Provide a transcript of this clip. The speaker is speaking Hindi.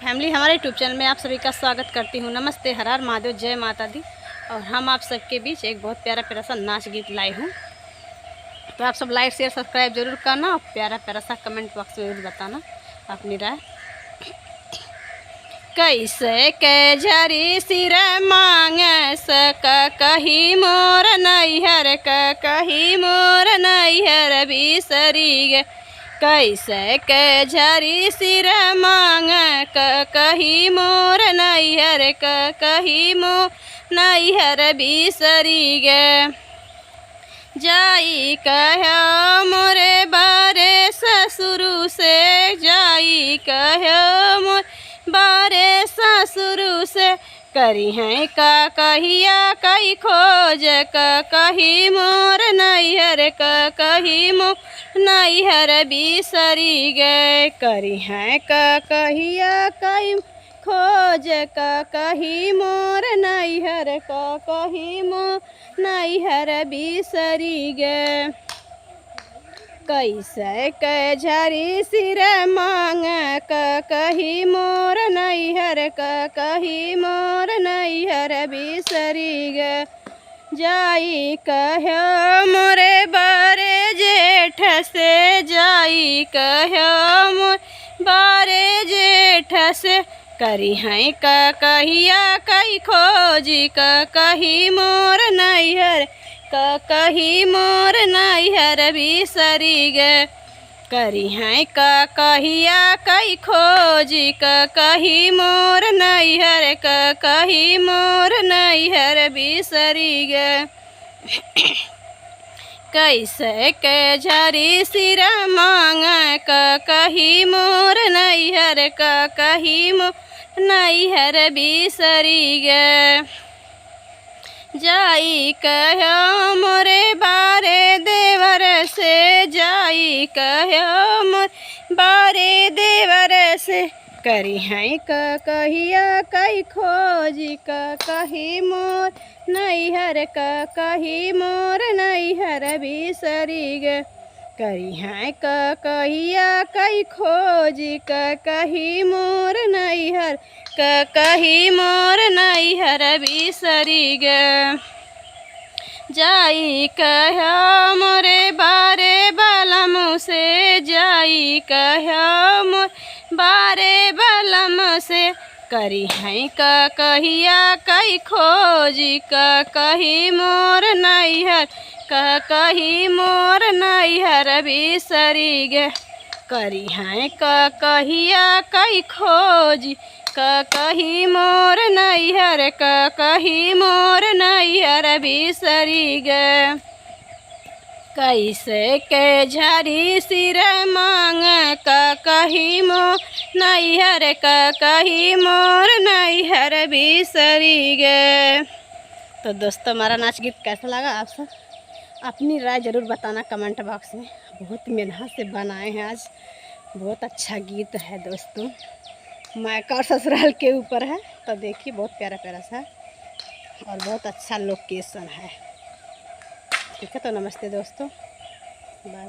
फैमिली, हमारे यूट्यूब चैनल में आप सभी का स्वागत करती हूँ। नमस्ते, हर हर महादेव, जय माता दी। और हम आप सबके बीच एक बहुत प्यारा प्यारा सा नाच गीत लाई हूँ। तो आप सब लाइक शेयर सब्सक्राइब जरूर करना और प्यारा प्यारा सा कमेंट बॉक्स में जरूर बताना अपनी राय। कैसे के झरी सिर मांग सक कही मोर नैहर कही मोर नैहर बिसरी गे। कैसे के झरी सिर मांग कही मोर नैहर कही मोर नैहर बिसरी गे। जाई कह मोरे बारे ससुरु से, जाई कह मोर बारे ससुरु से, करी हैं का कहिया कई खोज कही मोर नैहर कही मोर नैहर बिसरी गे। करी हैं का कहिया कई खोज कही मोर नैहर कही मोर नैहर बिसरी गे। कैसे के झरी सिर मांग कही मोर नैहर कही मोर नैहर बिसरी गे। जाई कह मोरे बारे जेठ से, जाई कह मोर बारे जेठ से, करी हैं का कहिया कई खोजी कही मोर नैहर कही मोर नैहर बिसरी गे। करी हैं का कहिया कई खोजी कही मोर नैहर कही मोर नैहर बिसरी गे। कैसे के झरी सिर मांग कही मोर नैहर कही मोर नैहर बिसरी गे। जाई कह मोरे बारे देवर से, जाई कह मोर बारे देवर से, करी हैं कहिया कई खोजी कही मोर नैहर कही मोर नैहर बिसरी गे। करी हैं कहिया कई खोजी कही मोर नैहर कही मोर नैहर बिसरी गे। जाई कह मोरे बारे बलम से, जाई कह मोर बारे बलम से, करी हैं कहिया कई खोजी कही मोर नैहर कही मोर नैहर बिसरी गे। करी हैं कहिया कई खोजी कही मोर नैहर कही मोर नैहर बिसरी गे। कैसे के झरी सिर मांग कही मोर नैहर कही मोर नैहर बिसरी गे। तो दोस्तों, हमारा नाच गीत कैसा लगा आप सब अपनी राय ज़रूर बताना कमेंट बॉक्स में। बहुत मेहनत से बनाए हैं आज, बहुत अच्छा गीत है दोस्तों। मायका और ससुराल के ऊपर है, तो देखिए बहुत प्यारा प्यारा सा और बहुत अच्छा लोकेशन है। ठीक है, तो नमस्ते दोस्तों, बाय।